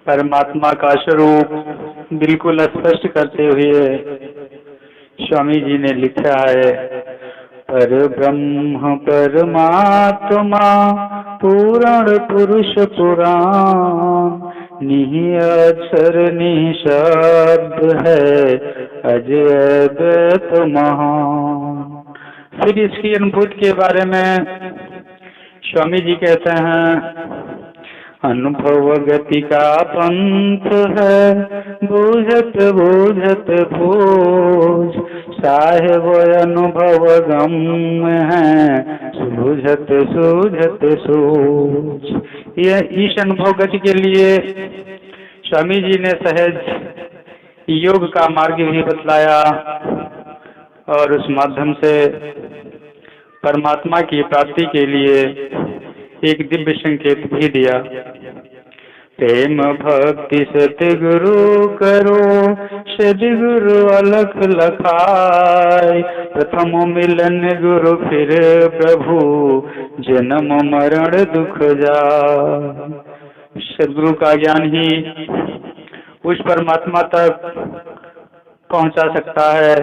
परमात्मा का स्वरूप बिल्कुल स्पष्ट करते हुए स्वामी जी ने लिखा है, पर ब्रह्म परमात्मा पूर्ण पुरुष पुराण, निःअक्षर निःशब्द है अद्वैत महान। फिर इसकी अनुभूति के बारे में स्वामी जी कहते हैं, अनुभव गति का पंथ है, बूझत बूझत बूझ, साहेब अनुभव गम है, सूझत सूझत सूझ। यह इस अनुभव गति के लिए स्वामी जी ने सहज योग का मार्ग भी बतलाया और उस माध्यम से परमात्मा की प्राप्ति के लिए एक दिव्य संकेत भी दिया। प्रेम भक्ति सतगुरु करो, सदगुरु अलख लखाय, प्रथम मिलन गुरु फिर प्रभु, जन्म मरण दुख जाय। सदगुरु का ज्ञान ही उस परमात्मा तक पहुंचा सकता है।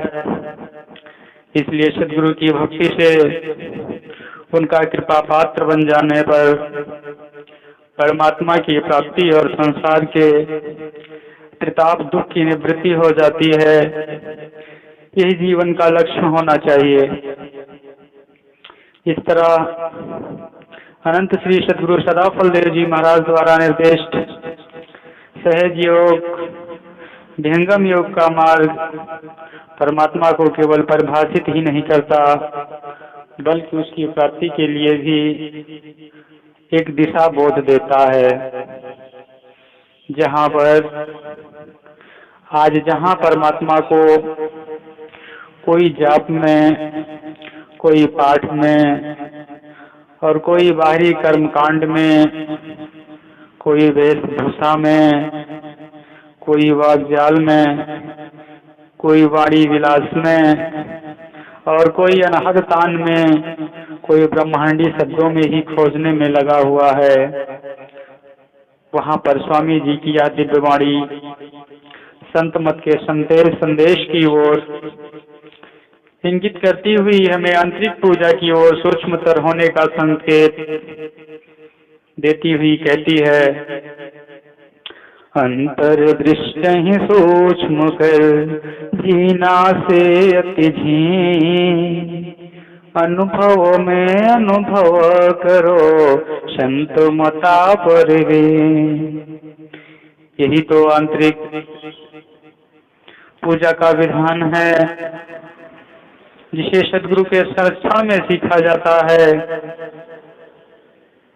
इसलिए सदगुरु की भक्ति से उनका कृपा पात्र बन जाने पर परमात्मा की प्राप्ति और संसार के त्रिताप दुख की निवृत्ति हो जाती है। यही जीवन का लक्ष्य होना चाहिए। इस तरह अनंत श्री सदगुरु सदाफल देव जी महाराज द्वारा निर्दिष्ट सहज योग, विहंगम योग का मार्ग परमात्मा को केवल परिभाषित ही नहीं करता, बल्कि उसकी प्राप्ति के लिए भी एक दिशा बोध देता है। जहाँ परमात्मा को कोई जाप में, कोई पाठ में और कोई बाहरी कर्मकांड में, कोई वेशभूषा में, कोई वाग्जाल में, कोई वाणी विलास में और कोई अनहद तान में, कोई ब्रह्मांडी शब्दों में ही खोजने में लगा हुआ है, वहाँ पर स्वामी जी की यह दिव्य वाणी संत मत के संदेश की ओर इंगित करती हुई हमें आंतरिक पूजा की ओर सूक्ष्मतर होने का संकेत देती हुई कहती है, अंतर्दृष्ट ही सूक्ष्म कर जीना से अति झीन, अनुभव में अनुभव करो संत मता पर। यही तो आंतरिक पूजा का विधान है, जिसे सदगुरु के संरक्षण में सीखा जाता है।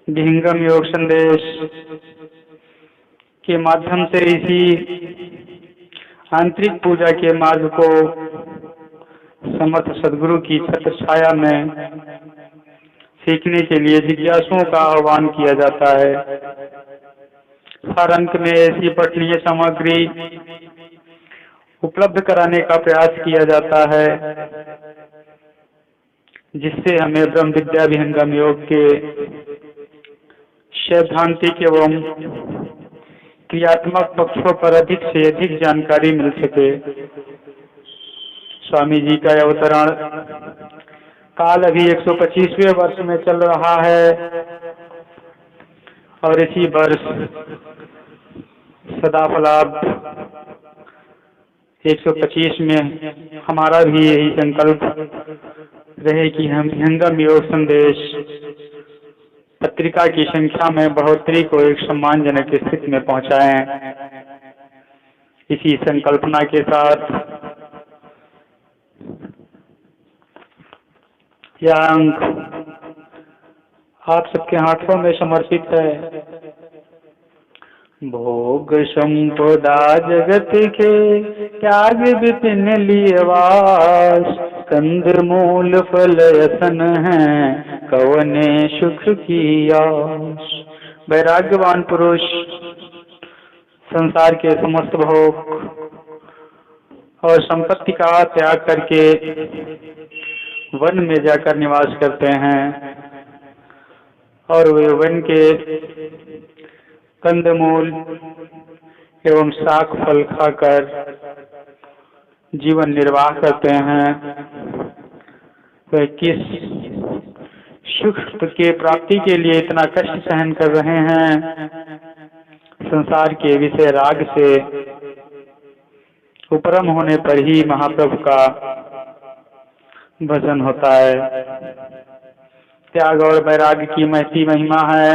विहंगम योग संदेश के माध्यम से इसी आंतरिक पूजा के मार्ग को समर्थ सदगुरु की छत्र छाया में सीखने के लिए जिज्ञासुओं का आह्वान किया जाता है। हर अंक में ऐसी पठनीय सामग्री उपलब्ध कराने का प्रयास किया जाता है, जिससे हमें ब्रह्म विद्या विहंगम योग के सैद्धांतिक एवं क्रियात्मक पक्षों पर अधिक से अधिक जानकारी मिल सके। स्वामी जी का अवतरण काल अभी 125वें वर्ष में चल रहा है और इसी वर्ष सदाफलाभ 125 में हमारा भी यही संकल्प रहे कि हम विहंगम योग संदेश पत्रिका की संख्या में बढ़ोतरी को एक सम्मानजनक स्थिति में पहुंचाएं। इसी संकल्पना के साथ यह अंक आप सबके हाथों में समर्पित है। भोग संपदा जगत के त्याग विपिन लिए वास, कंद मूल फल असन है कवने सुख की आस। वैराग्यवान पुरुष संसार के समस्त भोग और संपत्ति का त्याग करके वन में जाकर निवास करते हैं और वे वन के कंदमूल एवं शाक फल खाकर जीवन निर्वाह करते हैं, वह किस सुख के प्राप्ति के लिए इतना कष्ट सहन कर रहे हैं। संसार के विषय राग से उपरम होने पर ही महाप्रभु का भजन होता है। त्याग और वैराग्य की महती महिमा है।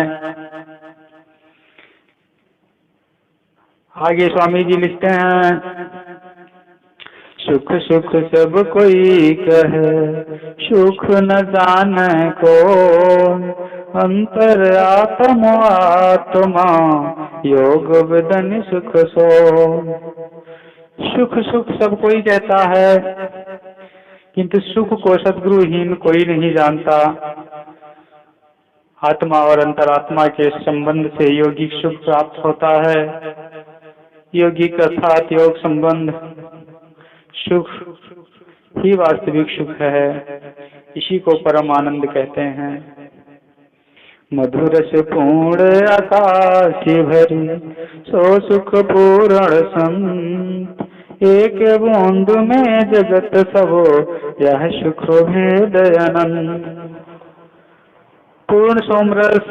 आगे स्वामी जी लिखते हैं, सुख सुख सब कोई कहे, सुख न जाने को, अंतर आत्मा योग विदन सुख सो। सुख सुख सब कोई कहता है, किंतु सुख को सद्गुरुहीन कोई नहीं जानता। आत्मा और अंतरात्मा के संबंध से योगिक सुख प्राप्त होता है। योगिक अर्थात योग संबंध सुख ही वास्तविक सुख है। इसी को परम आनंद कहते हैं। मधुर से पूर्ण आकाश भरी, सो सुख पूर्ण संत, एक बूंद में जगत सबो, यह सुख भेद अनंत। पूर्ण सोमरस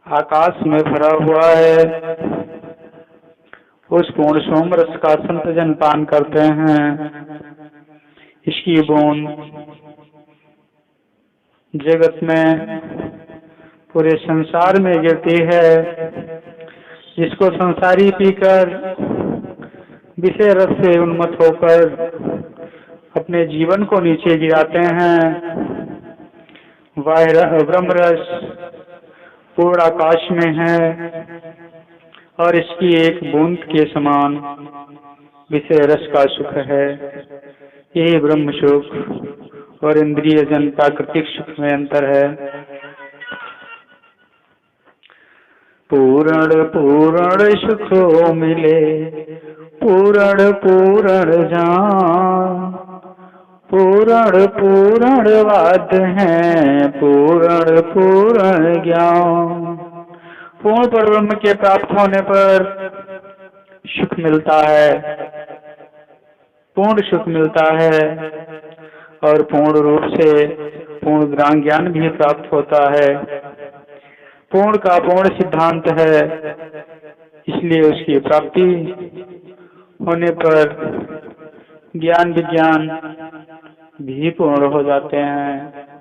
आकाश में भरा हुआ है। उस पूर्ण सोमरस का संत जन पान करते हैं। इसकी बूंद जगत में पूरे संसार में गिरती है। जिसको संसारी पीकर विषय रस से उन्मत्त होकर अपने जीवन को नीचे गिराते हैं। वह ब्रह्मरस पूर्ण आकाश में है और इसकी एक बूंद के समान विषय रस का सुख है। यही ब्रह्म सुख और इंद्रिय जन प्राकृतिक सुख में अंतर है। पूर्ण पूर्ण सुख मिले, पूर्ण पूर्ण जान, पूर्ण पूर्ण वाद है, पूर्ण पूर्ण ज्ञान। पूर्ण परब्रह्म के प्राप्त होने पर सुख मिलता है, पूर्ण सुख मिलता है और पूर्ण रूप से पूर्ण ज्ञान भी प्राप्त होता है। पूर्ण का पूर्ण सिद्धांत है, इसलिए उसकी प्राप्ति होने पर ज्ञान विज्ञान भी पूर्ण हो जाते हैं।